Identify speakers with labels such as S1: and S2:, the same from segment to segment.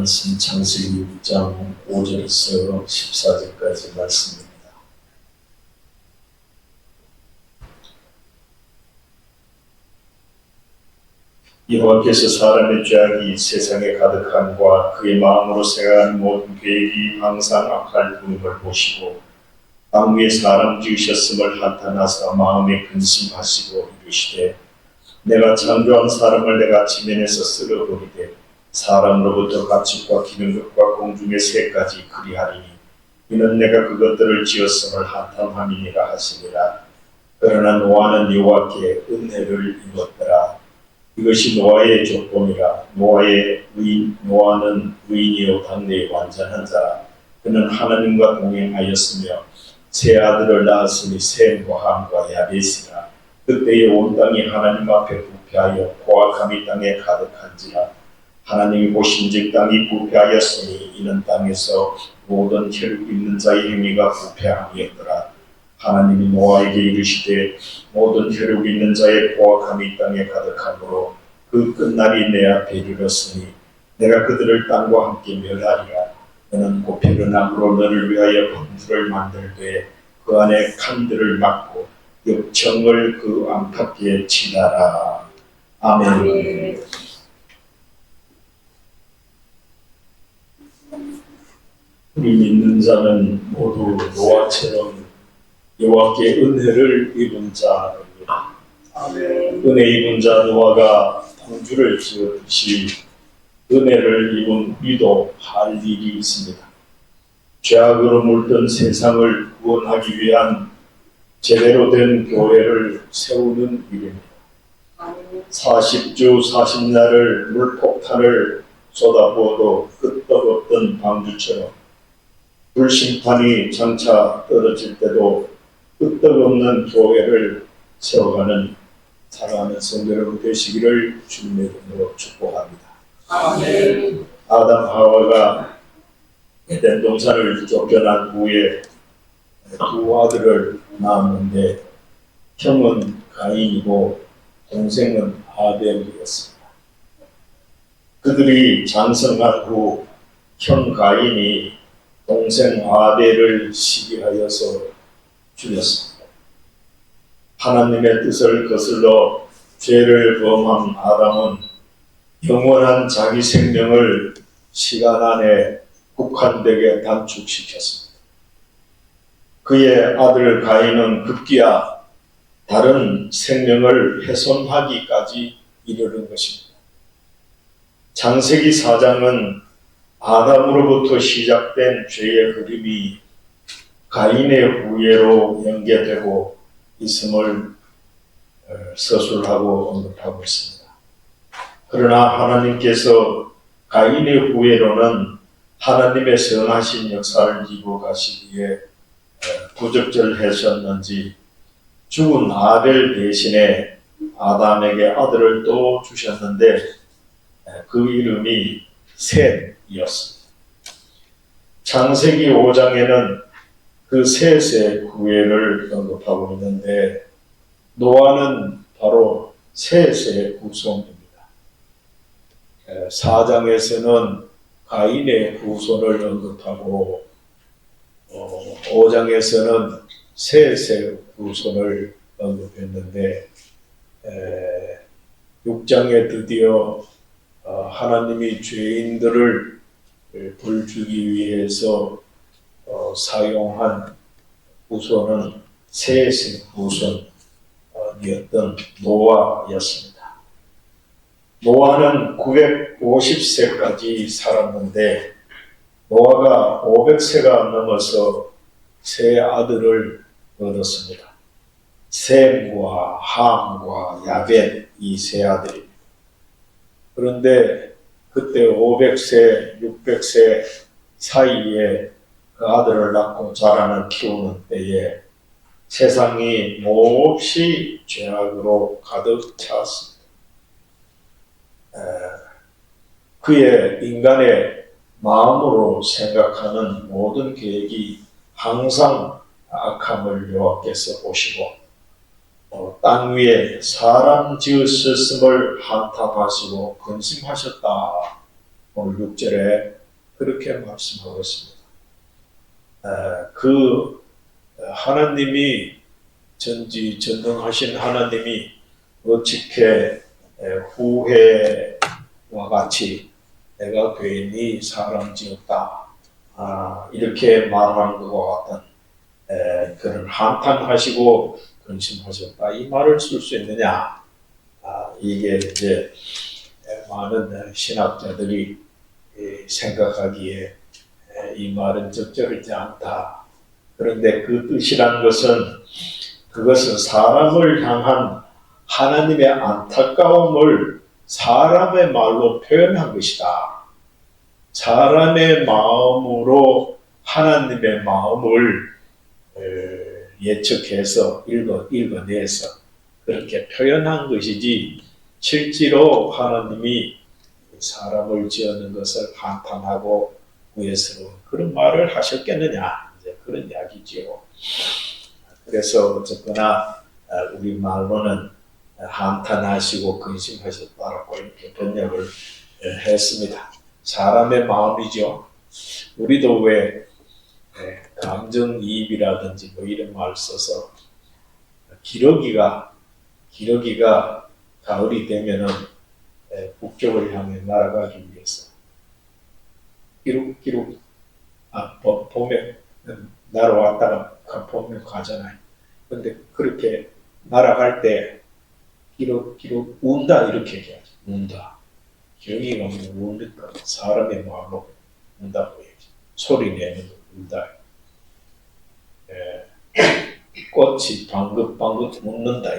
S1: 말씀 창세기 6장 5절에서 14절까지 말씀입니다. 여호와께서 사람의 죄악이 세상에 가득함과 그의 마음으로 생각하는 모든 계획이 항상 악할 뿐임을 보시고 땅 위에 사람 지으셨음을 한탄하사 마음에 근심하시고 이르시되 내가 창조한 사람을 내가 지면에서 쓸어버리되 사람으로부터 가축과 기는 것과 공중의 새까지 그리하리니 이는 내가 그것들을 지었음을 한탄함이니라 하시니라. 그러나 노아는 여호와께 은혜를 입었더라. 이것이 노아의 조건이라. 노아는 의인이요 당대의 완전한 자라. 그는 하나님과 동행하였으며 세 아들을 낳았으니 셈과 함과 야벳이라. 그때의 온 땅이 하나님 앞에 부패하여 포악함이 땅에 가득한지라. 하나님이 보신즉 땅이 부패하였으니 이는 땅에서 모든 혈육 있는 자의 행위가 부패함이었더라. 하나님이 노아에게 이르시되 모든 혈육 있는 자의 포악함이 땅에 가득하므로 그 끝날이 내 앞에 이르렀으니 내가 그들을 땅과 함께 멸하리라. 너는 고피른 나무로 너를 위하여 범주를 만들되 그 안에 칸들을 막고 역청을 그 안팎에 치다라. 아멘. 우리 믿는 자는 모두 노아처럼 여호와께 은혜를 입은 자입니다. 은혜 입은 자 노아가 방주를 지었듯이 은혜를 입은 우리도 할 일이 있습니다. 죄악으로 물든 세상을 구원하기 위한 제대로 된 교회를 세우는 일입니다. 40주 40날을 물폭탄을 쏟아부어도 끄떡없던 방주처럼 불심판이 장차 떨어질 때도 끄떡없는 교회를 세워가는 사랑하는 성도 여러분 되시기를 주님의 이름으로 축복합니다. 아멘. 아담 하와가 에덴 동산을 쫓겨난 후에 두 아들을 낳았는데 형은 가인이고 동생은 아벨이었습니다. 그들이 장성한 후 형 가인이 동생 아벨을 시기하여서 죽였습니다. 하나님의 뜻을 거슬러 죄를 범한 아담은 영원한 자기 생명을 시간 안에 국한되게 단축시켰습니다. 그의 아들 가인은 급기야 다른 생명을 훼손하기까지 이르는 것입니다. 창세기 4장은 아담으로부터 시작된 죄의 흐름이 가인의 후예로 연계되고 있음을 서술하고 언급하고 있습니다. 그러나 하나님께서 가인의 후예로는 하나님의 선하신 역사를 이루어 가시기에 부적절하셨는지 죽은 아벨 대신에 아담에게 아들을 또 주셨는데 그 이름이 셋이었습니다. 창세기 5장에는 그 셋의 후예를 언급하고 있는데 노아는 바로 셋의 후손입니다. 4장에서는 가인의 후손을 언급하고 5장에서는 셋의 후손을 언급했는데 6장에 드디어 하나님이 죄인들을 벌주기 위해서 사용한 후손은 셋의 후손이었던 노아였습니다. 노아는 950세까지 살았는데 노아가 500세가 넘어서 세 아들을 얻었습니다. 셈과 함과 야벳 이 세 아들입니다. 그런데 그때 500세, 600세 사이에 그 아들을 낳고 자라는 키우는 때에 세상이 몹시 죄악으로 가득 찼습니다. 그의 인간의 마음으로 생각하는 모든 계획이 항상 악함을 여호와께서 보시고 땅 위에 사람 지으셨음을 한탄하시고 근심하셨다. 오늘 6절에 그렇게 말씀하고 있습니다. 그 하나님이 전지전능하신 하나님이 어떻게 후회와 같이 내가 괜히 사람 지었다 이렇게 말한 것과 같은 그런 한탄하시고 근심하셨다 이 말을 쓸 수 있느냐? 이게 이제 많은 신학자들이 생각하기에 이 말은 적절하지 않다. 그런데 그 뜻이란 그것은 사람을 향한 하나님의 안타까움을 사람의 말로 표현한 것이다. 사람의 마음으로 하나님의 마음을 예측해서 읽어내서 그렇게 표현한 것이지 실제로 하나님이 사람을 지었는 것을 한탄하고 후회스러운 그런 말을 하셨겠느냐 이제 그런 이야기지요. 그래서 어쨌거나 우리 말로는 한탄하시고 근심하셨다라고 이렇게 번역을 했습니다. 사람의 마음이죠. 우리도 왜 감정이입이라든지 뭐 이런 말 써서 기러기가 가을이 되면은 북쪽을 향해 날아가기 위해서 기룩기룩 봄에 날아왔다가 봄에 가잖아요. 근데 그렇게 날아갈 때 기룩기룩 운다 이렇게 얘기하죠. 운다. 기러기가 우니까 사람의 마음으로 운다고 얘기하죠. 소리 내는 거 운다. 꽃이 방긋방긋 웃는다.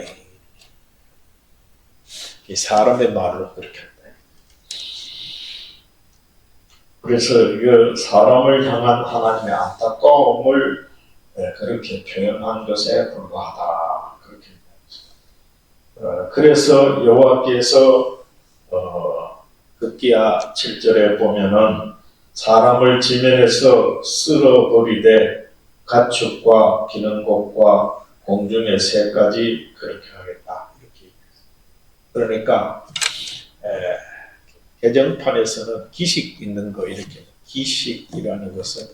S1: 사람의 말로 그렇게 한다. 그래서 사람을 향한 하나님의 안타까움을 그렇게 표현한 것에 불과하다. 그렇게 그래서 여호와께서 급기야 7절에 보면은 사람을 지면에서 쓸어버리되 가축과 기는 곳과 공중의 새까지 그렇게 하겠다. 이렇게. 그러니까 개정판에서는 기식 있는 거 이렇게 기식이라는 것은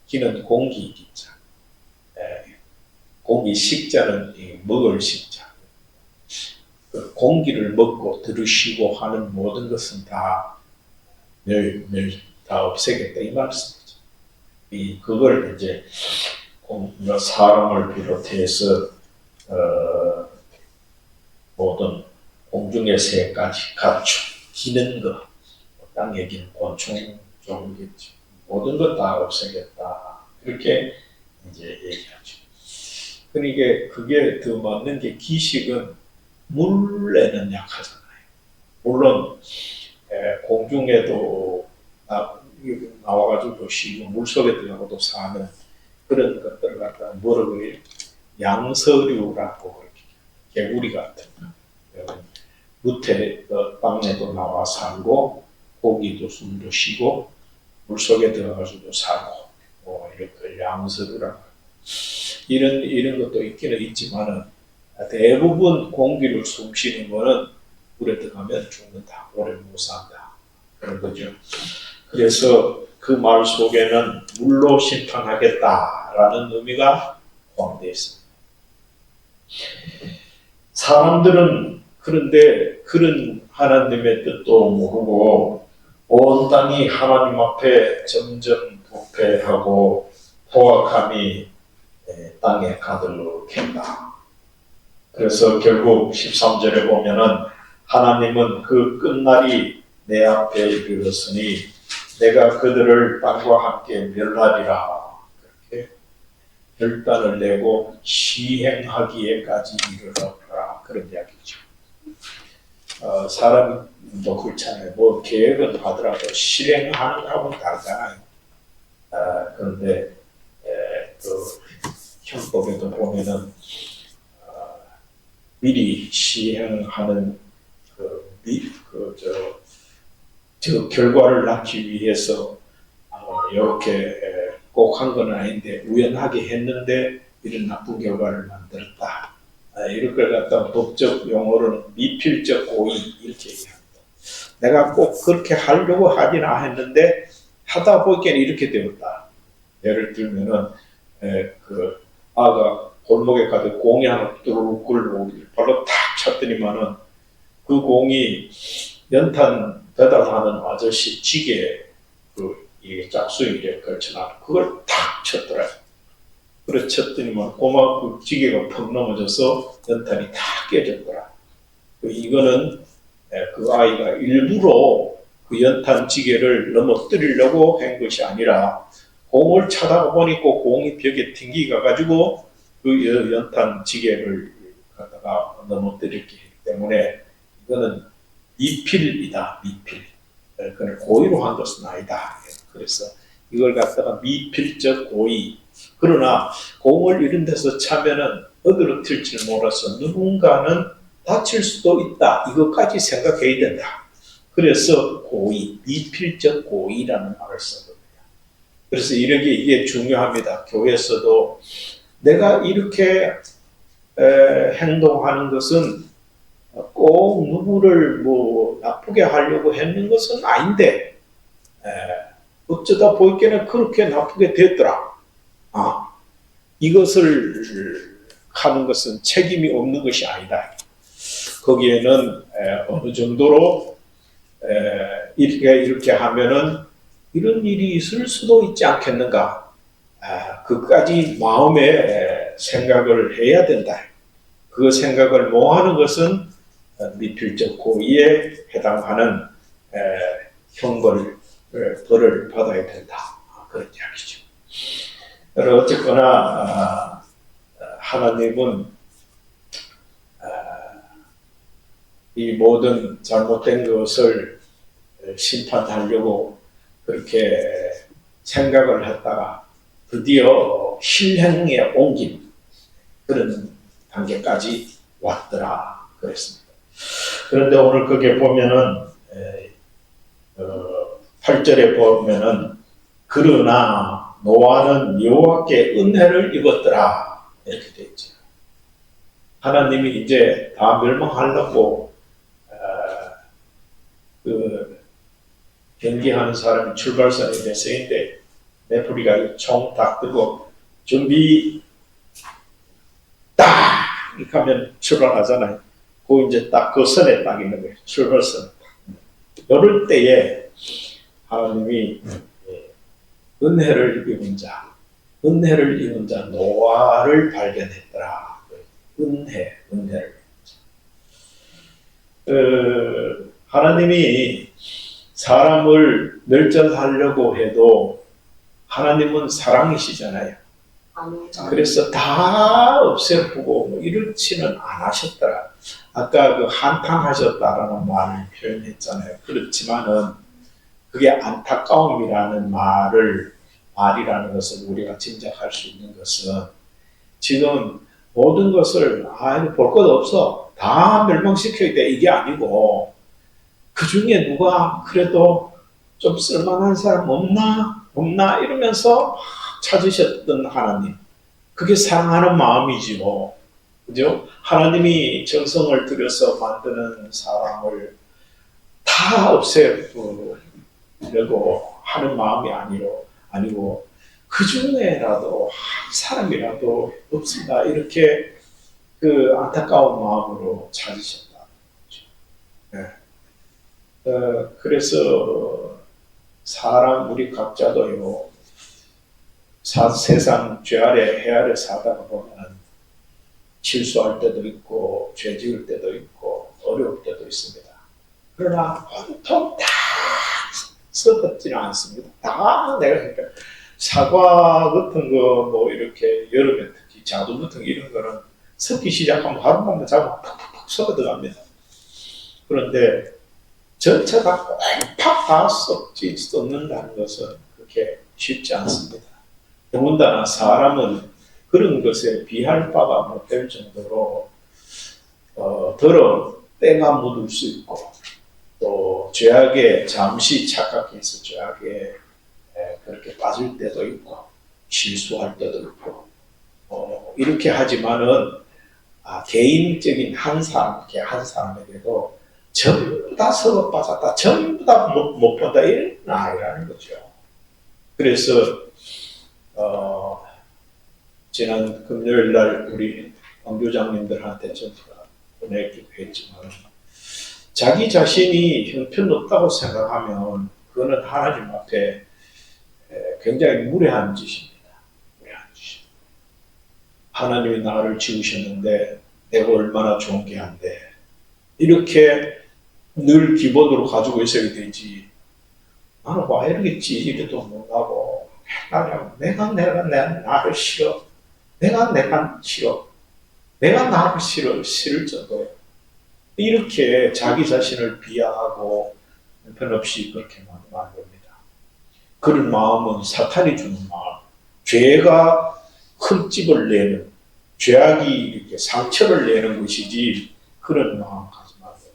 S1: 기는 공기 기자, 공기 식자는 먹을 식자. 그 공기를 먹고 들으시고 하는 모든 것은 다 없애겠다 이 말씀이죠. 그걸 이제 사람을 비롯해서 모든 공중의 새까지 가축, 기는 것, 땅 얘기는 곤충 종이겠죠. 모든 것 다 없애겠다. 그렇게 이제 얘기하죠. 그러니까 그게 더 맞는 게 기식은 물에는 약하잖아요. 물론 공중에도 나와가지고 쉬고 물속에 들어가도 사는 그런 것들을 갖다 뭐라고 해요? 양서류라고 그렇게 개구리 같은 거. 무태 땅에도 나와 살고 고기도 숨도 쉬고 물속에 들어가서도 살고 이렇게 양서류라고 이런 것도 있기는 있지만은 대부분 공기를 숨쉬는 거는 물에 들어가면 죽는다. 오래 못 산다. 그런 거죠. 그래서 그 말 속에는 물로 심판하겠다라는 의미가 포함되어 있습니다. 사람들은 그런데 그런 하나님의 뜻도 모르고 온 땅이 하나님 앞에 점점 부패하고 포악함이 땅에 가득했다. 그래서 결국 13절에 보면은 하나님은 그 끝날이 내 앞에 이르렀으니 내가 그들을 땅과 함께 멸하리라. 그렇게 결단을 내고 시행하기에까지 이르렀더라. 그런 이야기죠. 사람도 그렇잖아요. 뭐 계획은 하더라도 실행하는 거하고는 다르잖아요. 그런데 그 헌법에도 보면은 미리 시행하는 저 결과를 낳기 위해서 이렇게 꼭 한 건 아닌데 우연하게 했는데 이런 나쁜 결과를 만들었다. 이런 걸 갖다 법적 용어로는 미필적 고의 이렇게 얘기합니다. 내가 꼭 그렇게 하려고 하진 않았는데 하다 보니까 이렇게 되었다. 예를 들면은 그 아가 골목에 가도 공이 하나 뚜루룩 굴러오길 발로 탁 찼더니만은 그 공이 연탄 배달하는 아저씨 지게에 이 짝수이래 걸쳐놔 그걸 탁 쳤더라. 그래 쳤더니만 고마 그 지게가 퍽 넘어져서 연탄이 다 깨졌더라. 이거는 그 아이가 일부러 그 연탄 지게를 넘어뜨리려고 한 것이 아니라 공을 차다가 보니까 공이 벽에 튕기가 가지고 그 연탄 지게를 갖다가 넘어뜨렸기 때문에 이거는 미필이다. 미필. 그걸 고의로 한 것은 아니다. 그래서 이걸 갖다가 미필적 고의. 그러나 공을 이런 데서 차면은 어디로 튈지 몰라서 누군가는 다칠 수도 있다. 이것까지 생각해야 된다. 그래서 고의, 미필적 고의라는 말을 썼거든요. 그래서 이게 중요합니다. 교회에서도 내가 이렇게 행동하는 것은 꼭 누구를 뭐 나쁘게 하려고 했는 것은 아닌데 어쩌다 보이게는 그렇게 나쁘게 됐더라. 이것을 하는 것은 책임이 없는 것이 아니다. 거기에는 어느 정도로 이렇게 하면은 이런 일이 있을 수도 있지 않겠는가. 그까지 마음에 생각을 해야 된다. 그 생각을 못 하는 것은 미필적 고의에 해당하는 벌을 받아야 된다. 그런 이야기죠. 어쨌거나 하나님은 이 모든 잘못된 것을 심판하려고 그렇게 생각을 했다가 드디어 실행에 옮긴 그런 단계까지 왔더라 그랬습니다. 그런데 오늘 거기에 보면은 8절에 보면은 그러나 노아는 여호와께 은혜를 입었더라 이렇게 되어 있죠. 하나님이 이제 다 멸망하려고 경기하는 사람이 출발선에 됐는데 메프리가 총 딱 들고 준비 딱 이렇게 하면 출발하잖아요. 그 이제 딱 그 선에 딱 있는 거예요. 출발선. 이럴 때에 하나님이 은혜를 입은 자 노아를 발견했더라. 은혜를. 하나님이 사람을 멸절하려고 해도 하나님은 사랑이시잖아요. 그래서 다 없애보고 뭐 이렇지는 않으셨더라. 아까 그 한탄하셨다라는 말을 표현했잖아요. 그렇지만은 그게 안타까움이라는 말이라는 것을 우리가 짐작할 수 있는 것은 지금 모든 것을 볼 것 없어 다 멸망시켜야 돼 이게 아니고 그 중에 누가 그래도 좀 쓸만한 사람 없나 이러면서 찾으셨던 하나님, 그게 사랑하는 마음이지요. 그죠? 하나님이 정성을 들여서 만드는 사람을 다 없애려고 하는 마음이 아니고 그 중에라도 한 사람이라도 없습니다. 이렇게 그 안타까운 마음으로 찾으셨다. 네. 그래서 우리 각자도요, 세상 죄 아래 해 아래 살다가 보면 실수할 때도 있고 죄 지을 때도 있고 어려울 때도 있습니다. 그러나 온통 다 썩었지는 않습니다. 다 내가 그러니까 사과 같은 거 뭐 이렇게 여름에 특히 자두 같은 거 이런 거는 썩기 시작하면 하루만 자고 푹푹 썩어 들어갑니다. 그런데 전체 다 팍팍 다 썩는다는 것은 그렇게 쉽지 않습니다. 더군다나 사람은 그런 것에 비할 바가 못 될 정도로 때가 묻을 수 있고 또 죄악에 잠시 착각해서 죄악에 그렇게 빠질 때도 있고 실수할 때도 있고 이렇게 하지만은 개인적인 한 사람에게도 전부 다 썩어 빠졌다, 전부 다 못 본다 이런 아이라는 거죠.
S2: 그래서 지난 금요일 날 우리 왕교장님들한테 전부 다 보내기도 했지만 자기 자신이 형편없다고 생각하면 그거는 하나님 앞에 굉장히 무례한 짓입니다. 무례한 짓. 하나님이 나를 지으셨는데 내가 얼마나 좋은 게 한데 이렇게 늘 기본으로 가지고 있어야 되지. 나는 왜 이러겠지 이래도 못하고 내가 나를 싫어. 내가 싫어. 내가 나를 싫을 정도예요. 이렇게 자기 자신을 비하하고 형편없이 그렇게 만듭니다. 그런 마음은 사탄이 주는 마음. 죄가 흠집을 내는, 죄악이 이렇게 상처를 내는 것이지 그런 마음 가지 마세요.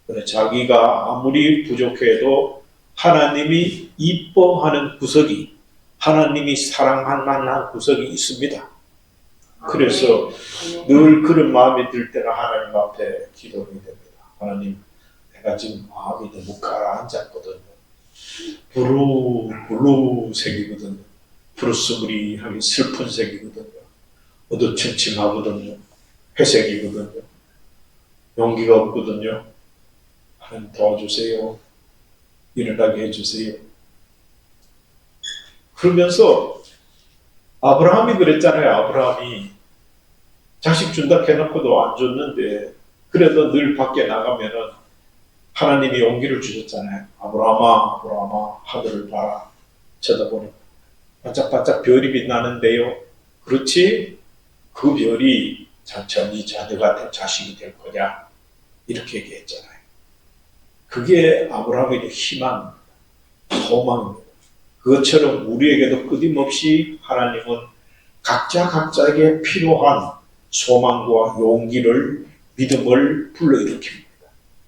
S2: 그래 자기가 아무리 부족해도 하나님이 이뻐하는 구석이, 하나님이 사랑할 만한 구석이 있습니다. 그래서 늘 그런 마음이 들 때는 하나님 앞에 기도하게 됩니다. 하나님, 내가 지금 마음이 너무 가라앉았거든요. 블루색이거든요. 브루스무리하게 슬픈 색이거든요. 어두침침하거든요. 회색이거든요. 용기가 없거든요. 하나님 도와주세요. 일어나게 해주세요. 그러면서 아브라함이 그랬잖아요. 아브라함이 자식 준다 해놓고도 안 줬는데 그래도 늘 밖에 나가면은 하나님이 용기를 주셨잖아요. 아브라함아, 아브라함아, 하늘을 봐라. 쳐다보니 반짝반짝 별이 빛나는데요. 그렇지? 그 별이 천천히 자녀 같은 자식이 될 거냐? 이렇게 얘기했잖아요. 그게 아브라함에게 희망, 소망입니다. 그것처럼 우리에게도 끊임없이 하나님은 각자에게 필요한 소망과 용기를, 믿음을 불러일으킵니다.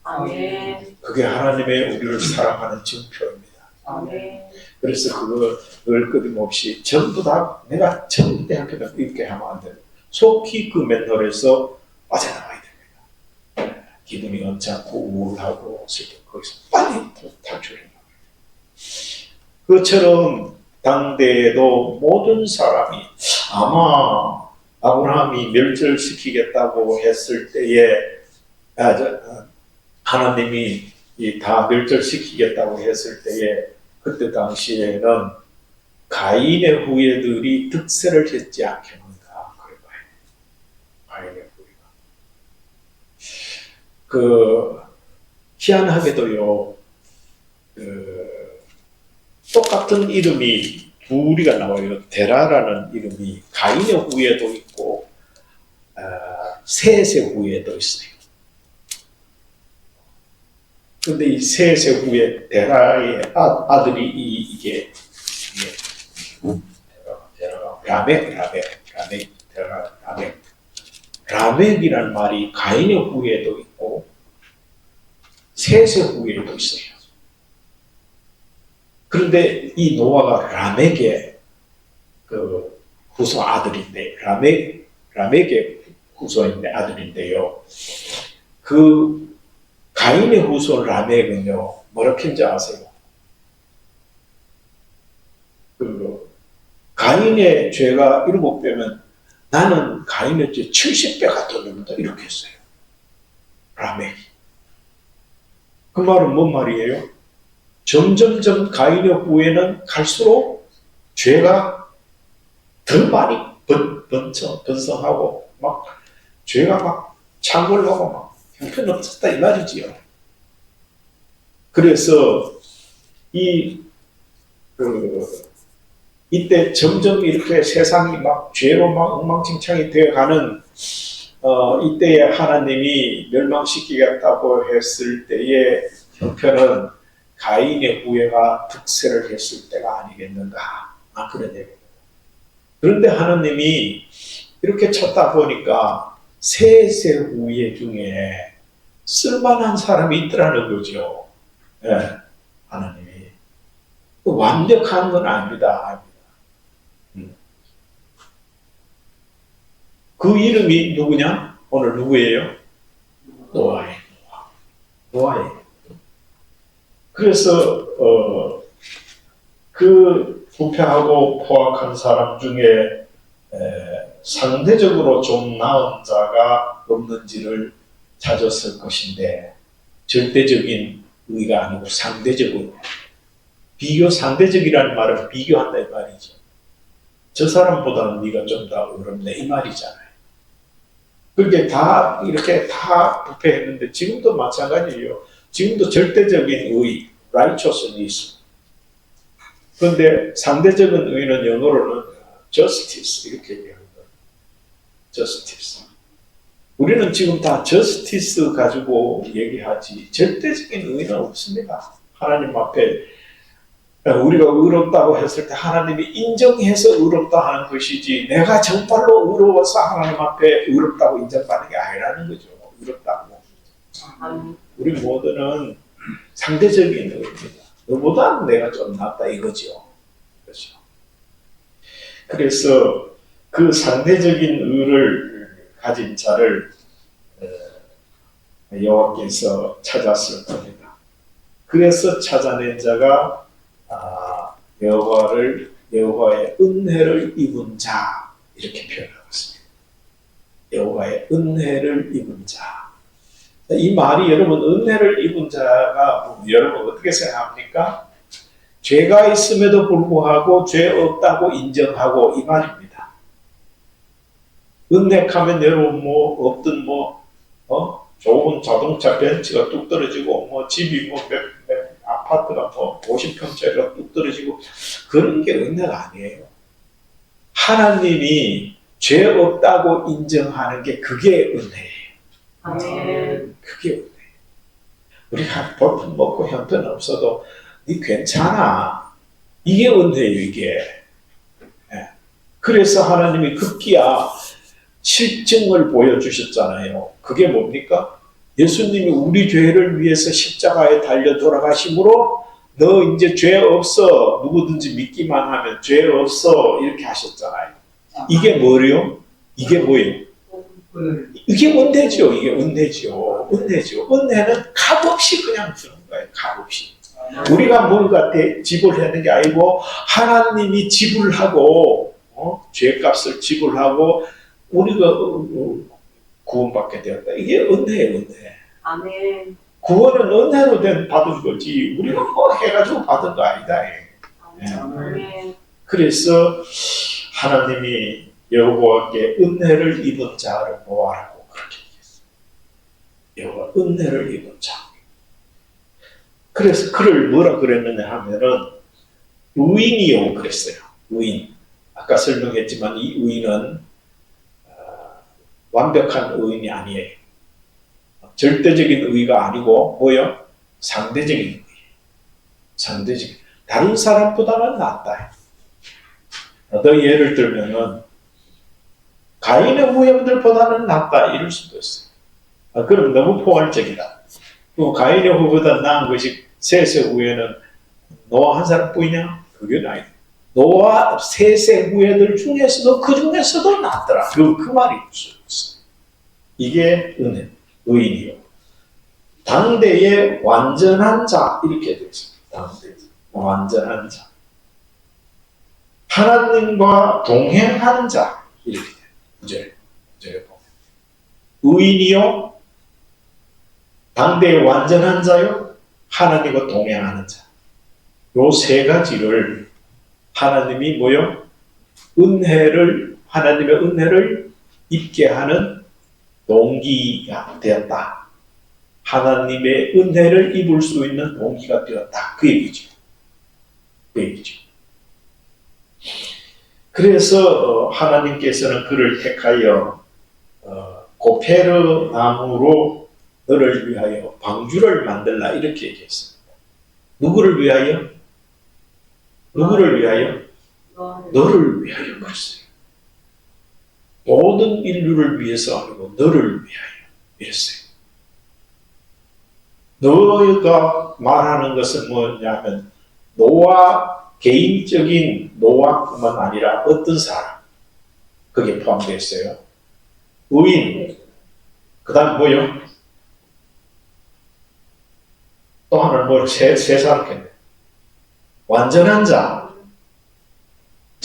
S3: 아멘.
S2: 그게 하나님의 우리를 사랑하는 증표입니다.
S3: 아멘.
S2: 그래서 그걸 끊임없이 전부 다 내가 절대 한편을 이렇게 하면 안 됩니다. 속히 그 맨홀에서 빠져나와야 됩니다. 기분이 언짢고 우울하고 슬퍼 거기서 빨리 탈출해야 합니다. 그것처럼 당대에도 모든 사람이 아마 아브라함이 멸절시키겠다고 했을 때에 하나님이 다 멸절시키겠다고 했을 때에 그때 당시에는 가인의 후예들이 득세를 했지 않겠는가 그래 봐요. 가인의 후예가 희한하게도요 똑같은 이름이 둘이가 나와요. 데라라는 이름이 가인의 후예도 있고 셋의 후예도 있어요. 근데 이 셋의 후예 데라의 아들이 이게 라멕이라는 말이 가인의 후예도 있고 셋의 후예도 있어요. 그런데 이 노아가 라멕의 그 후손 아들인데 라멕의 후손인데 아들인데요. 그 가인의 후손 라멕은요 뭐라고 했는지 아세요? 그 가인의 죄가 7배면 나는 가인의 죄 70배가 더 넘는다 이렇게 했어요. 라멕이. 그 말은 뭔 말이에요? 점점점 가인의 후에는 갈수록 죄가 더 많이 번성하고 막 죄가 막 창궐하고 막 형편없었다 이 말이지요. 그래서 이때 점점 이렇게 세상이 막 죄로 막 엉망진창이 되어가는 이때에 하나님이 멸망시키겠다고 했을 때의 형편은 가인의 후예가 득세를 했을 때가 아니겠는가 그런 얘기입니다. 그런데 하나님이 이렇게 찾다 보니까 셋의 후예 중에 쓸만한 사람이 있더라는 거죠. 네, 하나님이 완벽한 건 아닙니다. 그 이름이 누구냐? 오늘 누구예요? 노아예요. 그래서 그 부패하고 포악한 사람 중에 상대적으로 좀 나은 자가 없는지를 찾았을 것인데 절대적인 의가 아니고 상대적으로 상대적이라는 말은 비교한다 이 말이죠. 저 사람보다는 네가 좀 더 어렵네 이 말이잖아요. 그렇게 다 이렇게 다 부패했는데 지금도 마찬가지예요. 지금도 절대적인 의, righteousness. 그런데 상대적인 의는 영어로는 justice 이렇게 얘기하는 거예요. justice. 우리는 지금 다 justice 가지고 얘기하지 절대적인 의는 없습니다. 하나님 앞에 우리가 의롭다고 했을 때 하나님이 인정해서 의롭다 하는 것이지 내가 정말로 의로워서 하나님 앞에 의롭다고 인정받는 게 아니라는 거죠. 의롭다고. 우리 모두는 상대적인 의입니다. 너보다는 내가 좀 낫다 이거죠. 그렇죠. 그래서 그 상대적인 의를 가진 자를 여호와께서 찾았을 겁니다. 그래서 찾아낸 자가 여호와의 은혜를 입은 자 이렇게 표현하고 있습니다. 여호와의 은혜를 입은 자. 이 말이 여러분 은혜를 입은 자가 여러분 어떻게 생각합니까? 죄가 있음에도 불구하고 죄 없다고 인정하고 이 말입니다. 은혜하면 여러분 없던 좋은 자동차 벤츠가 뚝 떨어지고 집이 아파트가 50평짜리가 뚝 떨어지고 그런 게 은혜가 아니에요. 하나님이 죄 없다고 인정하는 게 그게 은혜예요.
S3: 아멘.
S2: 그게 은혜예요. 우리가 볼품 먹고 형편 없어도 네 괜찮아. 이게 은혜예요. 이게. 그래서 하나님이 급기야 실증을 보여주셨잖아요. 그게 뭡니까? 예수님이 우리 죄를 위해서 십자가에 달려 돌아가심으로 너 이제 죄 없어 누구든지 믿기만 하면 죄 없어 이렇게 하셨잖아요. 이게 뭐래요? 이게 뭐예요? 이게 은혜죠. 이게 은혜죠. 은혜는 값없이 그냥 주는 거예요. 값없이. 우리가 뭔가 지불하는 게 아니고 하나님이 지불하고 죄값을 지불하고 우리가 구원받게 되었다. 이게 은혜예요. 은혜.
S3: 아멘.
S2: 구원은 은혜로 받은 거지 우리가 해가지고 받은 거 아니다.
S3: 아멘.
S2: 그래서 하나님이 여호와께 은혜를 입은 자를 모아라고 그렇게 얘기했어요. 여호와 은혜를 입은 자. 그래서 그를 뭐라 그랬느냐 하면은 의인이요 그랬어요. 의인. 아까 설명했지만 이 의인은 완벽한 의인이 아니에요. 절대적인 의가 아니고 뭐요? 상대적인 의. 상대적인. 다른 사람보다는 낫다. 더 예를 들면은 가인의 후손들보다는 낫다 이럴 수도 있어요. 그럼 너무 포괄적이다. 가인의 후보다 나은 것이 셋의 후에는 노아 한 사람뿐이냐? 그게 아니다. 노아 셋의 후예들 중에서도 그 중에서도 낫더라. 그 말이 있어요. 이게 은혜, 의인이요. 당대의 완전한 자 이렇게 되어 있습니다. 당대 완전한 자. 하나님과 동행한 자 이렇게 돼요. 구절에 보면 의인이요, 당대의 완전한 자요, 하나님과 동행하는 자. 요 세 가지를 하나님이 뭐요? 하나님의 은혜를 입게 하는 동기가 되었다. 하나님의 은혜를 입을 수 있는 동기가 되었다. 그 얘기죠. 그 얘기죠. 그래서 하나님께서는 그를 택하여 고페르 나무로 너를 위하여 방주를 만들라 이렇게 얘기했습니다. 누구를 위하여? 누구를 위하여? 너를 위하여 그랬어요. 모든 인류를 위해서 아니고 너를 위하여 이랬어요. 너가 말하는 것은 뭐냐면 노아, 개인적인 노아뿐만 아니라 어떤 사람 그게 포함되어 있어요. 의인, 그 다음 뭐요? 또 하나는 세 사람겠네. 완전한 자,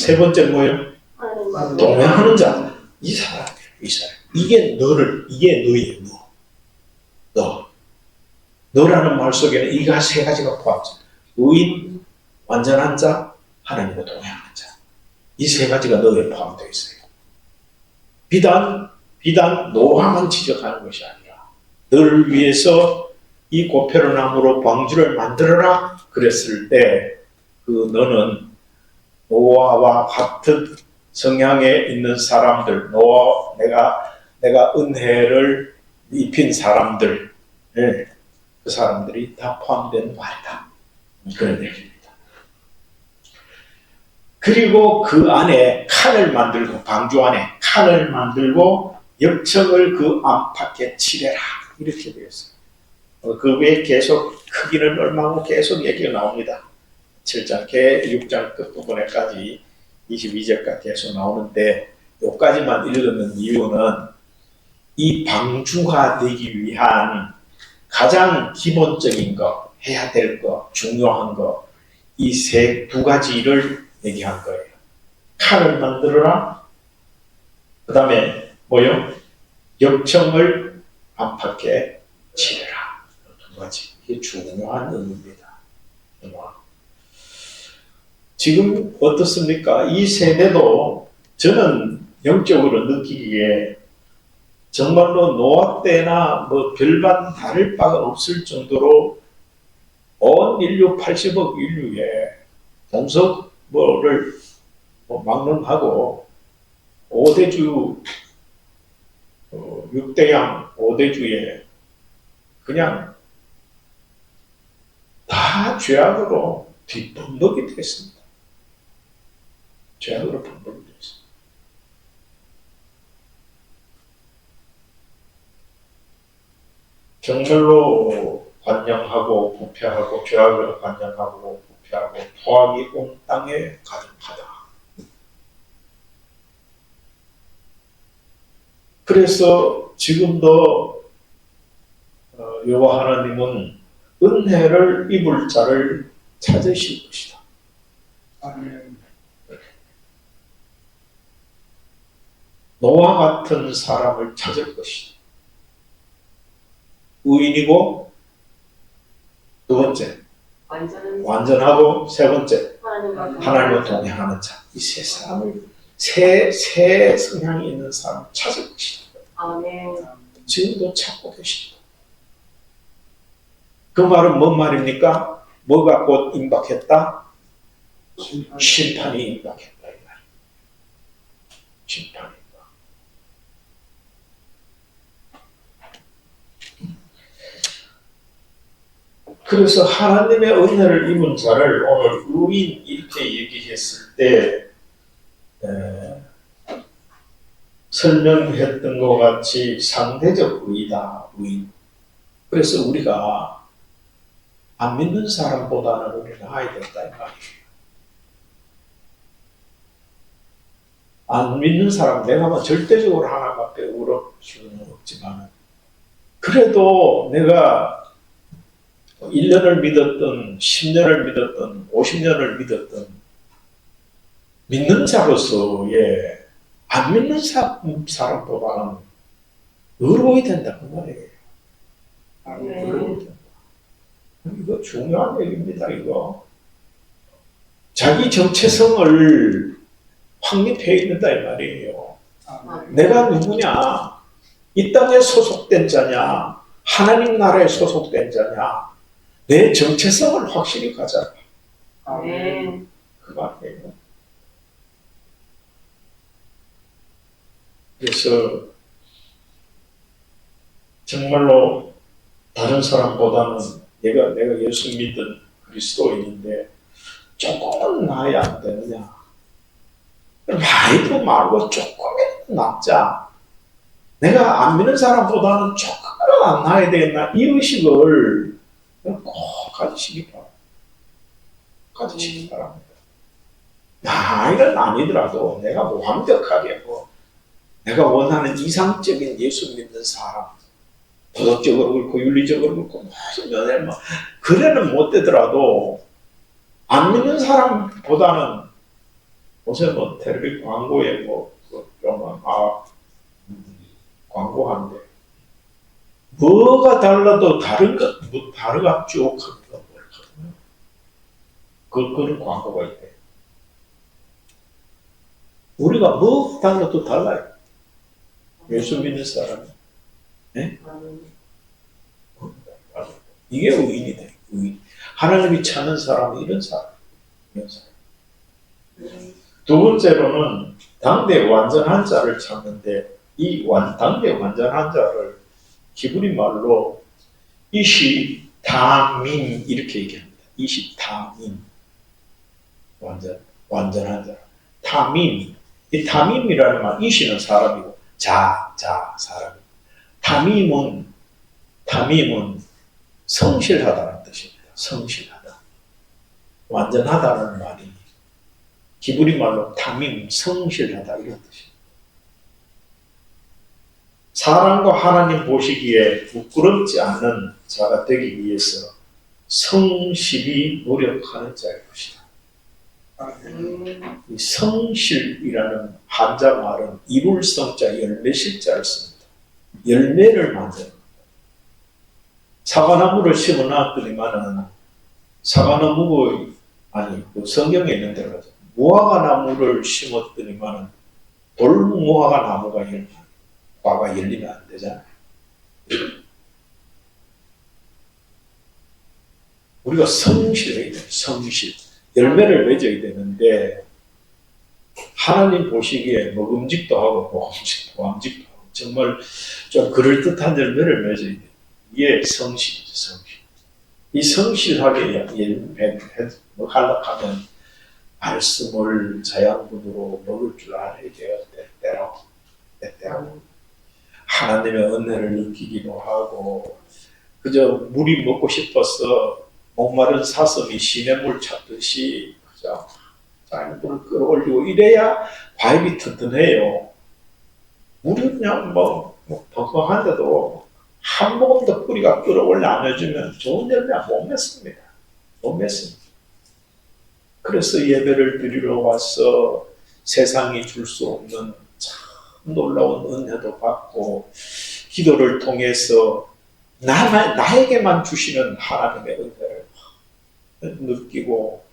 S2: 세 번째 뭐예요?
S3: 하나님과
S2: 동행하는 자. 이 사람, 이 사람. 이게 너예요, 너. 너라는 말 속에는 이가 세 가지가 포함돼. 의인, 완전한 자, 하나님과 동행하는 자. 이 세 가지가 너에 포함되어 있어요. 비단 노함만 지적하는 것이 아니라 너를 위해서 이 고페르나무로 방주를 만들어라 그랬을 때 그 너는 노아와 같은 성향에 있는 사람들, 노아 내가 은혜를 입힌 사람들, 그 사람들이 다 포함된 말이다. 그런 얘기입니다. 그리고 그 안에 칸을 만들고 방주 안에 칸을 만들고 역청을 그 안팎에 칠해라 이렇게 되어 있어요. 그 외에 계속 크기는 얼마고 계속 얘기가 나옵니다. 7장, 6장 끝부분에까지 22절까지 계속 나오는데 여기까지만 읽는 이유는 이 방주가 되기 위한 가장 기본적인 거, 해야 될 거, 중요한 거, 이 두 가지를 얘기한 거예요. 칸을 만들어라. 그 다음에 뭐요? 역청을 안팎에 칠해라. 두 가지. 이게 중요한 의미입니다. 지금 어떻습니까? 이 세대도 저는 영적으로 느끼기에 정말로 노아 때나 뭐 별반 다를 바가 없을 정도로 온 인류 80억 인류에 동서를 막론하고 5대주 6대양 5대주에 그냥 다 죄악으로 뒷범벅이 됐습니다. 죄악으로 범벅이 됐습니다. 정말로 관념하고 부패하고 죄악을 관념하고 부패하고 포악이 온 땅에 가득하다. 그래서 지금도 여호와 하나님은 은혜를 입을 자를 찾으실 것이다. 노아 같은 사람을 찾을 것이다. 의인이고 두 번째 완전하고 세 번째 하나님과 동행하는 자. 이 세 사람을 세 성향이 있는 사람을 찾을 것이다.
S3: 아멘.
S2: 지금도 찾고 계십니다. 그 말은 뭔 말입니까? 뭐가 곧 임박했다? 심판이 임박했다. 이 말. 심판이. 그래서 하나님의 은혜를 입은 자를 오늘 의인 이렇게 얘기했을 때 설명했던 것 같이 상대적 의다, 의인. 그래서 우리가 안 믿는 사람보다는 우리가 나아야 된다 이 말이에요. 안 믿는 사람, 내가 뭐 절대적으로 하나밖에 우럴 수는 없지만 그래도 내가 1년을 믿었던 10년을 믿었던 50년을 믿었던 믿는 자로서의 안 믿는 사람보다는 의로워야 된다 그 말이에요. 의로워야 된다. 이거 중요한 얘기입니다. 이거 자기 정체성을 확립해야 된다 이 말이에요. 내가 누구냐? 이 땅에 소속된 자냐? 하나님 나라에 소속된 자냐? 내 정체성을 확실히 가져라.
S3: 아멘.
S2: 그 말이에요. 그래서 정말로 다른 사람보다는 내가 예수 믿은 그리스도인인데 조금은 나아야 안 되느냐? 많이도 말고 조금이라도 낫자. 내가 안 믿는 사람보다는 조금이라도 안 나아야 되겠나? 이 의식을 꼭 가지시기 바랍니다. 가지시기 바랍니다. 나이는 아니더라도 내가 뭐 완벽하게 뭐 내가 원하는 이상적인 예수 믿는 사람, 도덕적으로 그렇고 윤리적으로 그렇고 무슨 면에 뭐 그래는 못 되더라도 안 믿는 사람보다는 요새 뭐 텔레비 광고에 광고하는데 뭐가 달라도 다른 것, 뭐 다르가 쭉 하는 거 뭐거든요. 그런 광고가 있대. 우리가 뭐 달라도 달라요. 예수 믿는 사람이. 이게 의인이다. 의인. 하나님이 찾는 사람은 이런 사람. 이런 사람. 두 번째로는 당대 완전한 자를 찾는데 이 당대 완전한 자를 히브리 말로 이시타민 이렇게 얘기합니다. 이시타민 완전한 자. 타민 이 타민이라는 말 이시는 사람이고 자 사람. 타밈은 성실하다는 뜻입니다. 성실하다. 완전하다는 말이 히브리 말로 타밈, 성실하다 이런 뜻입니다. 사람과 하나님 보시기에 부끄럽지 않는 자가 되기 위해서 성실히 노력하는 자일 것이다. 이 성실이라는 한자 말은 이룰성자 열매실자를 씁니다. 열매를 만드는 사과나무를 심어놨더니만은 그 성경에 있는 대로 무화과나무를 심었더니만은 돌무화과나무가 과가 열리면 안 되잖아요. 우리가 성실해야 돼요. 성실. 열매를 맺어야 되는데 하나님 보시기에 먹음직도 하고 보암직도 하고 정말 좀 그럴듯한 열매를 맺어야 돼요. 이게 성실이죠. 성실. 이 성실하게 하려고 하면 말씀을 자양분으로 먹을 줄 알아야 돼요. 때때로. 하나님의 은혜를 느끼기도 하고 그저 물이 먹고 싶어서 목마른 사슴이 시냇물 찾듯이 그저 물을 끌어올리고 이래야 과입이 튼튼해요. 물이 그냥 벙벙한데도 한 모금 더 뿌리가 끌어올려 안 해주면 좋은 열매 못 맺습니다. 그래서 예배를 드리러 와서 세상이 줄 수 없는 참 놀라운 은혜도 받고 기도를 통해서 나에게만 주시는 하나님의 은혜를 느끼고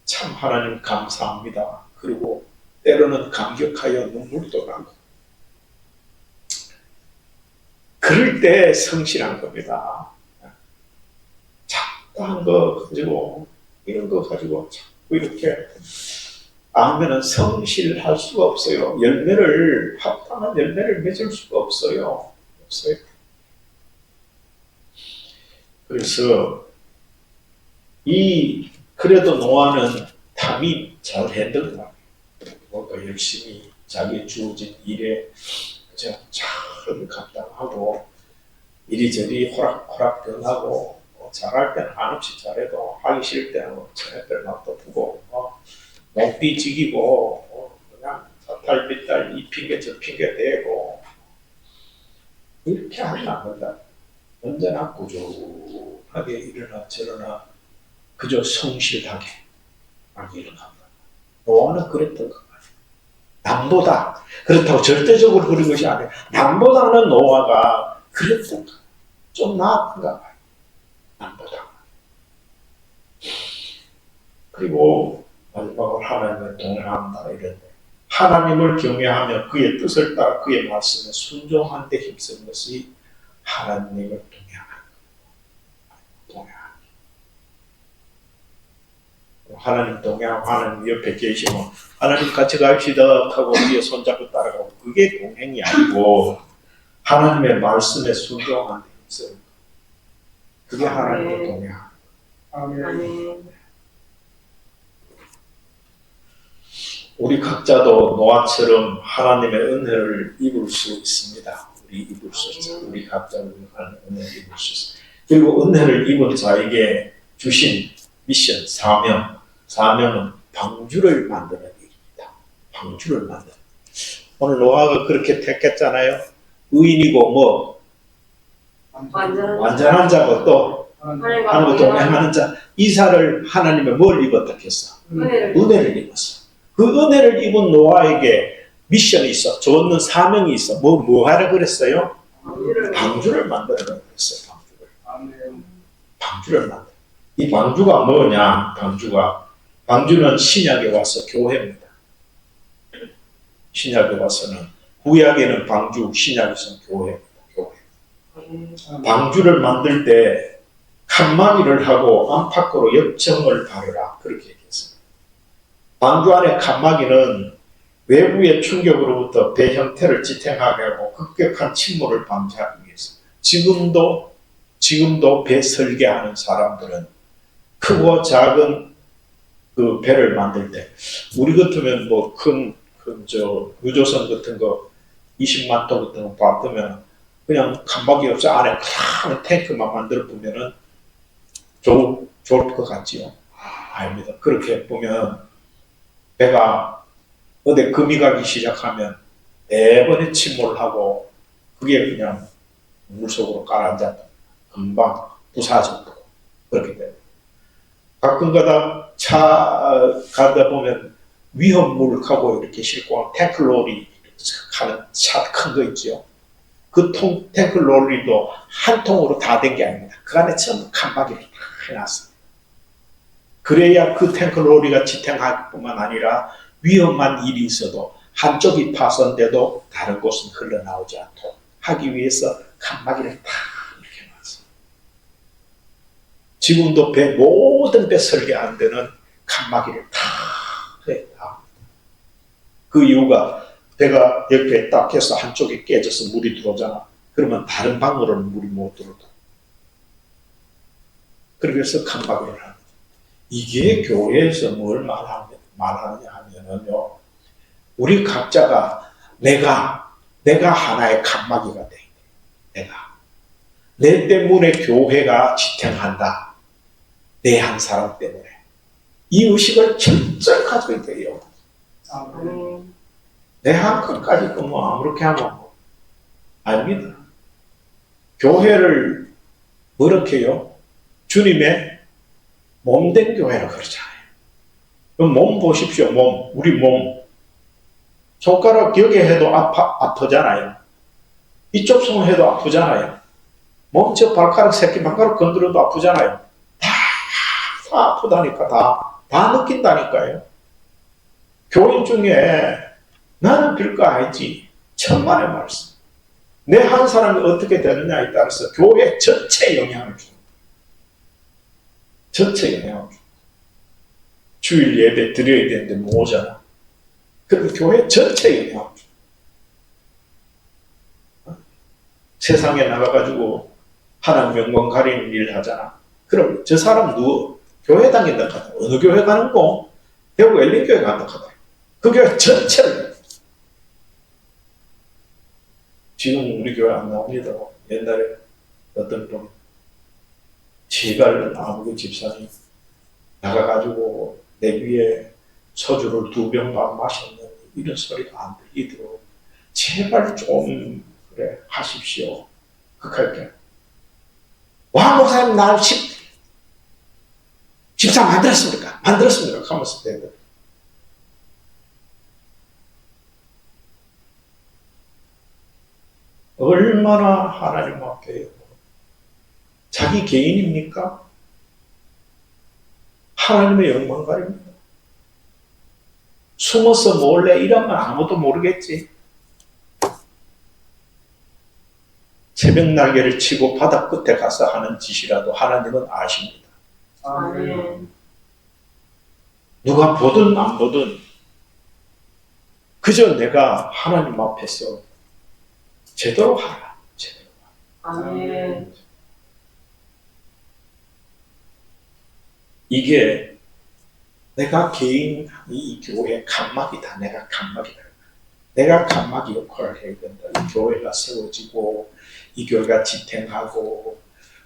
S2: 참 하나님 감사합니다. 그리고 때로는 감격하여 눈물도 나고 그럴 때 성실한 겁니다. 작다한 거 가지고 이런 거 가지고 자꾸 이렇게 하면은 성실할 수가 없어요. 합당한 열매를 맺을 수가 없어요. 그래서 그래도 노아는 탐이 잘 했던가. 뭔가 열심히 자기의 주어진 일에 잘 감당하고 이리저리 호락호락 변하고 잘할 때는 한없이 잘해도 하기 싫을 때는 저녁별 맛도 두고 목 뒤지기고 그냥 탈비탈 이 핑계 저 핑계 대고 이렇게 하면 안 된다. 언제나 꾸준하게 일어나 저러나 그저 성실하게 일어납니다. 노아는 그랬던 것 같아요. 남보다 그렇다고 절대적으로 그런 것이 아니에요. 남보다는 노아가 그랬던 것 같아요. 좀 나았던가 봐요. 남보다. 그리고 마지막으로 하나님을 동행한다 이런데 하나님을 경외하며 그의 뜻을 따라 그의 말씀에 순종한 데 힘쓴 것이 하나님을 하나님 동행하고 하나님 옆에 계시면 하나님 같이 갑시다 하고 위에 손잡고 따라가고 그게 동행이 아니고 하나님의 말씀에 순종한 데 힘쓰는 그게 하나님의 동행.
S3: 아멘.
S2: 우리 각자도 노아처럼 하나님의 은혜를 입을 수 있습니다. 우리 각자 하나님의 은혜를 입을 수 있습니다. 그리고 은혜를 입은 자에게 주신 미션, 사명은 방주를 만드는 일입니다. 방주를 만드는. 오늘 노아가 그렇게 택했잖아요. 의인이고 완전한 자고 또 하나님과 동행하는 자. 이사를 하나님의 뭘 입었다 했어? 은혜를 입었어. 그 은혜를 입은 노아에게 미션이 있어. 줬는 사명이 있어. 뭐 하라 그랬어요? 방주를 만들어라 그랬어요. 방주를 만들어. 이 방주가 뭐냐? 방주는 신약에 와서 교회입니다. 신약에 와서는, 구약에는 방주, 신약에서는 교회입니다. 교회. 방주를 만들 때 칸막이를 하고 안팎으로 역청을 바르라 그렇게 얘기했습니다. 방주 안에 칸막이는 외부의 충격으로부터 배 형태를 지탱하게 하고 급격한 침몰을 방지하기 위해서. 지금도 배 설계하는 사람들은 크고 작은 그 배를 만들 때, 우리 같으면 뭐 유조선 같은 거 20만 톤 같은 거 받으면 그냥 칸막이 없이 안에 큰 탱크만 만들어 보면은 좋을 것 같지요. 아닙니다. 그렇게 보면 배가 어디 금이 가기 시작하면 매번에 침몰을 하고 그게 그냥 물속으로 가라앉았다. 금방 부사져도 그렇게 됩니다. 가끔가다 차 가다 보면 위험물하고 이렇게 싣고 탱크로리 가는 차 큰 거 있죠. 그 탱크로리도 한 통으로 다 된 게 아닙니다. 그 안에 전부 칸막이를 다 해놨습니다. 그래야 그 탱크로리가 지탱할 뿐만 아니라 위험한 일이 있어도 한쪽이 파손돼도 다른 곳은 흘러나오지 않도록 하기 위해서 칸막이를 다 이렇게 놨습니다. 지금도 모든 배 설계하는 데는 칸막이를 다 해요. 그 이유가 배가 옆에 딱 해서 한쪽에 깨져서 물이 들어오잖아. 그러면 다른 방으로는 물이 못 들어오고. 그래서 칸막이를 합니다. 이게 교회에서 뭘 말하느냐 하면은요, 우리 각자가 내가 하나의 칸막이가 돼. 내 때문에 교회가 지탱한다. 내 한 사람 때문에. 이 의식을 철저히 가지고 돼요. 내 한 컷까지 뭐 아무렇게 하면 아닙니다. 교회를 뭐렇게 해요? 주님의 몸된 교회라고 그러잖아요. 몸 보십시오. 우리 몸. 손가락 여기 해도 아프잖아요. 이쪽 손 해도 아프잖아요. 몸 저 발가락 새끼발가락 건드려도 아프잖아요. 다 아프다니까. 다 느낀다니까요. 교인 중에 나는 별거 아니지. 천만의 말씀. 내 한 사람이 어떻게 되느냐에 따라서 교회 전체에 영향을 줍니다. 전체에 영향을 줍니다. 주일 예배 드려야 되는데 못 오잖아. 그리고 교회 전체에 영향을 줍니다. 세상에 나가가지고 하나님 영광 가리는 일을 하잖아. 그럼 저 사람 누구? 교회 다닌다 하다. 어느 교회 가는 거? 대구 엘린교회 간다 하다. 그 교회 전체를. 지금 우리 교회 안 나옵니다. 옛날에 어떤 분 제발 아무개 집사님 나가가지고 내 위에 소주를 2병 반 마셨는 이런 소리가 안 들리도록 제발 좀 그래 하십시오. 극할게. 와 목사님 날 집사 만들었습니까? 하면서 대답. 얼마나 하나님 앞에 자기 개인입니까? 하나님의 영광 가립니다. 숨어서 몰래 이러면 아무도 모르겠지. 새벽 날개를 치고 바다 끝에 가서 하는 짓이라도 하나님은 아십니다.
S3: 아멘.
S2: 누가 보든 안 보든 그저 내가 하나님 앞에서 제대로 하라. 제대로 하라.
S3: 아멘.
S2: 이게 내가 개인 이 교회의 칸막이다. 내가 칸막이 역할을 해야 된다. 이 교회가 세워지고 이 교회가 지탱하고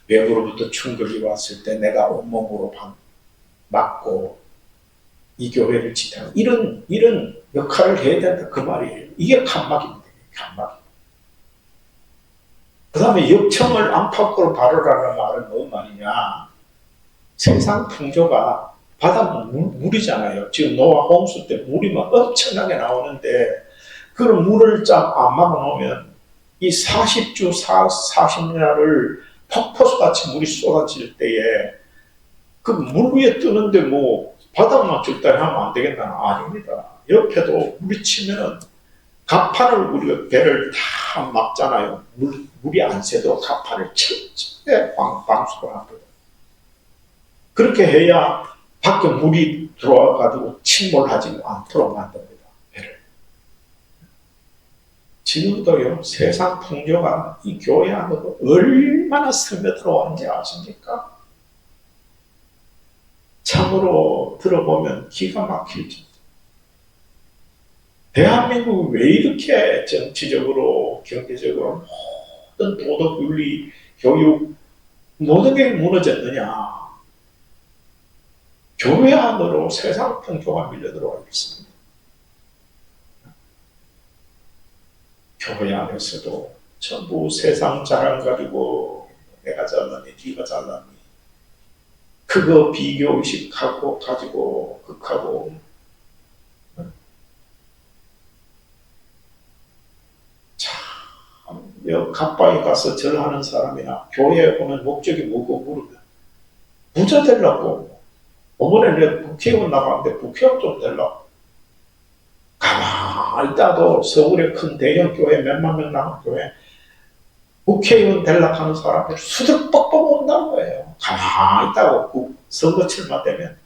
S2: 외부로부터 충격이 왔을 때 내가 온몸으로 막고 이 교회를 지탱하고 이런 역할을 해야 된다. 그 말이에요. 이게 칸막입니다. 칸막. 그 다음에 역청을 안팎으로 바르라는 말은 뭔 말이냐. 세상 풍조가 바다는 물이잖아요. 지금 노아 홍수 때 물이 막 엄청나게 나오는데 그런 물을 안 막아놓으면 이 40주 40년을 폭포수같이 물이 쏟아질 때에 그 물 위에 뜨는데 뭐 바닥만 적당히 하면 안 되겠나? 아닙니다. 옆에도 물이 치면은 갑판을 우리가 배를 다 막잖아요. 물이 안 새도 갑판을 철저하게 방수를 합니다. 그렇게 해야 밖에 물이 들어와가지고 침몰하지 않도록 만듭니다. 배를. 지금도요, 세상 풍조가 이 교회 안으로 얼마나 스며들어왔는지 아십니까? 참으로 들어보면 기가 막힐지. 대한민국이 왜 이렇게 정치적으로, 경제적으로 모든 도덕, 윤리, 교육 모든 게 무너졌느냐. 교회 안으로 세상 풍조가 밀려들어와 있습니다. 교회 안에서도 전부 세상 자랑 가지고 내가 잘났니, 네가 잘났니. 그거 비교의식하고 가지고 극하고 참 가까이 가서 절하는 사람이나 교회에 오는 목적이 뭐고 물으면 부자 되려고 어머니 내가 국회의원 나가는데 국회의원 좀 되려고 가만히 있다도 서울의 큰 대형 교회 몇만 명 나간 교회 국회의원 되려고 하는 사람들 수들 뻑뻑 온다는 거예요. 가만히 있다고 선거 출마되면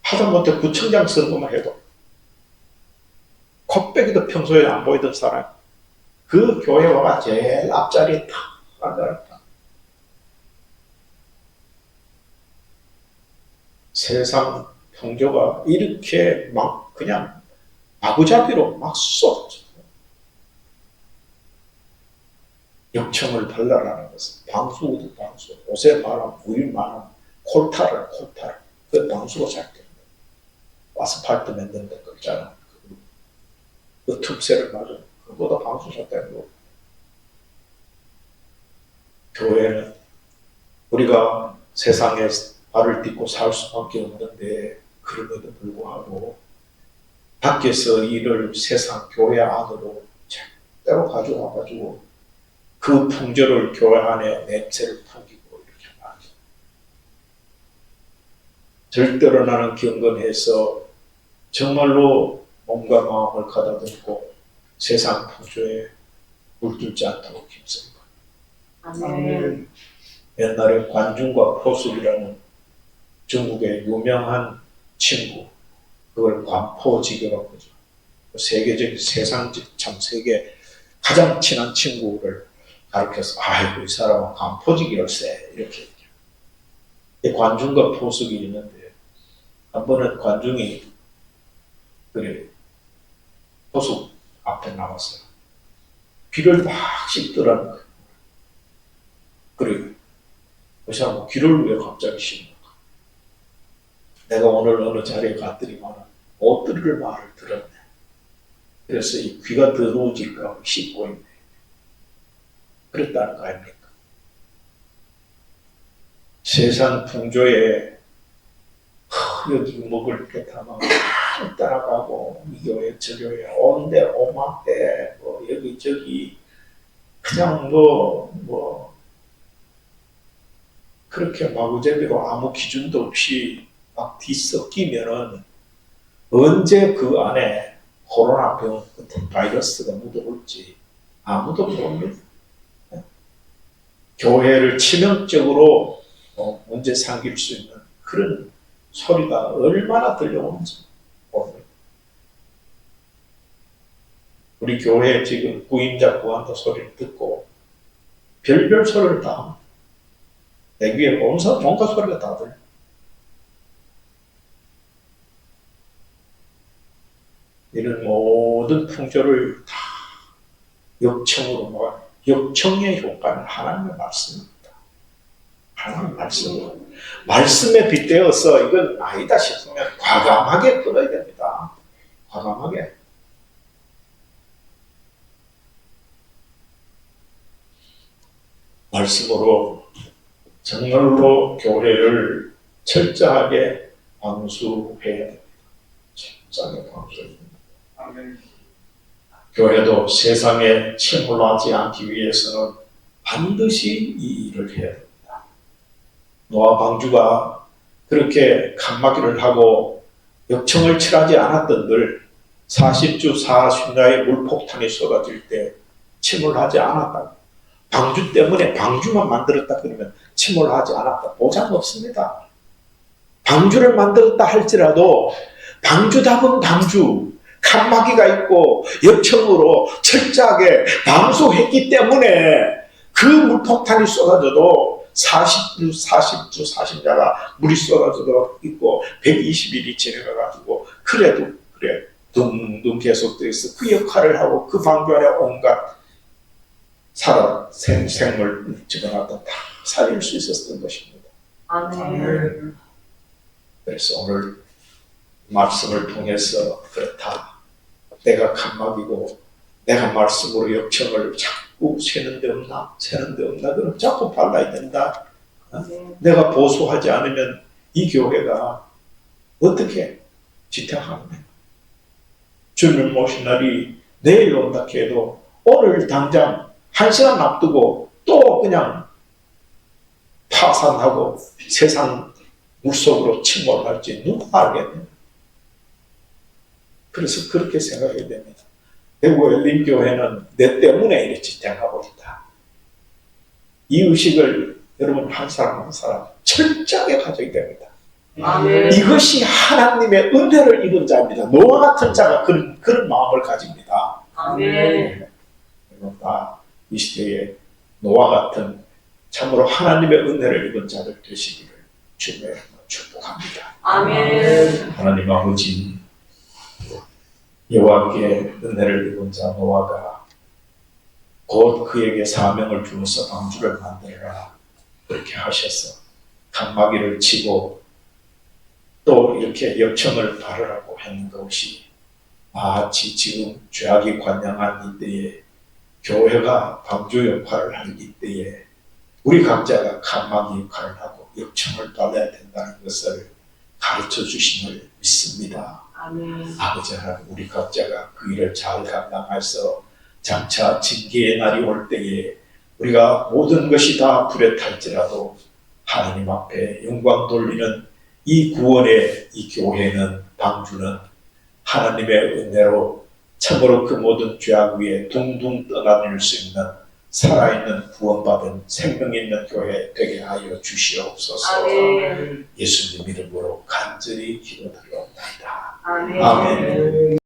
S2: 하다못해 구청장 선거만 해도 콧배기도 평소에 안 보이던 사람 그 교회와가 제일 앞자리에 탁 앉아있다. 세상 풍조가 이렇게 막 그냥 마구잡이로 막 쏟아져. 역청을 달라라는 것은 방수도 방수, 옷에 말하면 우유 말하면 콜타를 그 방수가 시작됩니다. 아스팔트 만드는 데 있잖아. 그 틈새를 맞으면 그보다 방수가 되는 거고. 교회는 우리가 세상에 발을 딛고 살 수밖에 없는데 그럼에도 불구하고 밖에서 일을 세상 교회 안으로 절대로 가져와가지고 그 풍조를 교회 안에 냄새를 풍기고 이렇게 하죠. 절대로 나는 경건해서 정말로 몸과 마음을 가다듬고 세상 풍조에 물들지 않도록 힘씁니다.
S3: 아멘.
S2: 옛날에 관중과 포숙이라는 중국의 유명한 친구, 그걸 관포지교라고 하죠. 세계적인 세상적 참 세계 가장 친한 친구를 가르쳐서 아이고 이 사람은 관포지기일세 이렇게 얘기해요. 관중과 포숙이 있는데 한 번은 관중이 그래 포숙 앞에 나왔어요. 귀를 막 씹더라는 거예요. 그래 그 사람은 귀를 왜 갑자기 씹는가? 내가 오늘 어느 자리에 갔더니만 옷들을 말을 들었네. 그래서 이 귀가 더러워질까 하고 씹고 있네. 그랬다는 거 아닙니까? 세상 풍조에 여기 먹을 게 다만 따라가고 이 교회 저 교회 온데 오막대 뭐 여기저기 그냥 뭐 그렇게 마구잡이로 아무 기준도 없이 막 뒤섞이면은 언제 그 안에 코로나 병 같은 바이러스가 묻어올지 아무도 모릅니다. 교회를 치명적으로 문제 삼길 수 있는 그런 소리가 얼마나 들려오는지 모릅니다. 우리 교회 지금 구임자 구한다 소리를 듣고 별별 소리를 다 합니다. 내 귀에 온갖 소리가 다 들려. 이런 모든 풍조를 다 역청으로 모아. 역청의 효과는 하나님의 말씀입니다. 하나님의 말씀입니다. 말씀에 빗대어서 이건 아니다 싶으면 과감하게 끊어야 됩니다. 과감하게. 말씀으로 정말로 교회를 철저하게 방수해야 됩니다. 철저하게 방수해야 됩니다.
S3: 아멘.
S2: 교회도 세상에 침몰하지 않기 위해서는 반드시 이 일을 해야 됩니다. 노아 방주가 그렇게 칸막이를 하고 역청을 칠하지 않았던들 40주 40야의 물폭탄이 쏟아질 때 침몰하지 않았다. 방주 때문에 방주만 만들었다 그러면 침몰하지 않았다. 보장 없습니다. 방주를 만들었다 할지라도 방주답은 방주, 칸막이가 있고 역청으로 철저하게 방수했기 때문에 그 물폭탄이 쏟아져도 40주 40야가 물이 쏟아져도 있고 120일이 지나가가지고 그래도 그래 둥둥 계속돼서 그 역할을 하고 그 방주 안에 온갖 생물 집어넣었던 다 살릴 수 있었던 것입니다.
S3: 아멘.
S2: 그래서 오늘 말씀을 통해서 그렇다. 내가 칸막이고 내가 말씀으로 역청을 자꾸 세는데 없나 그럼 자꾸 발라야 된다. 내가 보수하지 않으면 이 교회가 어떻게 지탱하느냐. 주님 모신 날이 내일 온다 해도 오늘 당장 1시간 앞두고 또 그냥 파산하고 세상 물속으로 침몰할지 누가 알겠냐. 그래서 그렇게 생각해야 됩니다. 대구 열린교회는 내 때문에 이렇게 지탱하고 있다. 이 의식을 여러분 한 사람 한 사람 철저하게 가져야 됩니다.
S3: 아멘.
S2: 이것이 하나님의 은혜를 입은 자입니다. 노아 같은 자가 그런 마음을 가집니다.
S3: 아멘.
S2: 여러분 다 이 시대에 노아 같은 참으로 하나님의 은혜를 입은 자들 되시기를 주님의 이름으로 축복합니다.
S3: 아멘.
S2: 하나님 아버지, 여호와께 은혜를 입은 자 노아가 곧 그에게 사명을 주어서 방주를 만들어라 그렇게 하셔서 칸막이를 치고 또 이렇게 역청을 바르라고 하는 것이 마치 지금 죄악이 관영한 이때에 교회가 방주 역할을 하는 이때에 우리 각자가 칸막이 역할을 하고 역청을 발라야 된다는 것을 가르쳐 주심을 믿습니다.
S3: 아멘.
S2: 아버지 하나님, 우리 각자가 그 일을 잘 감당해서 장차 징계의 날이 올 때에 우리가 모든 것이 다 불에 탈지라도 하나님 앞에 영광 돌리는 이 구원의 이 교회는 방주는 하나님의 은혜로 참으로 그 모든 죄악 위에 둥둥 떠다닐 수 있는 살아있는 구원받은 생명 있는 교회 되게 하여 주시옵소서.
S3: 아멘.
S2: 예수님 이름으로 간절히 기도드리옵나이다.
S3: 아멘.
S2: 아멘.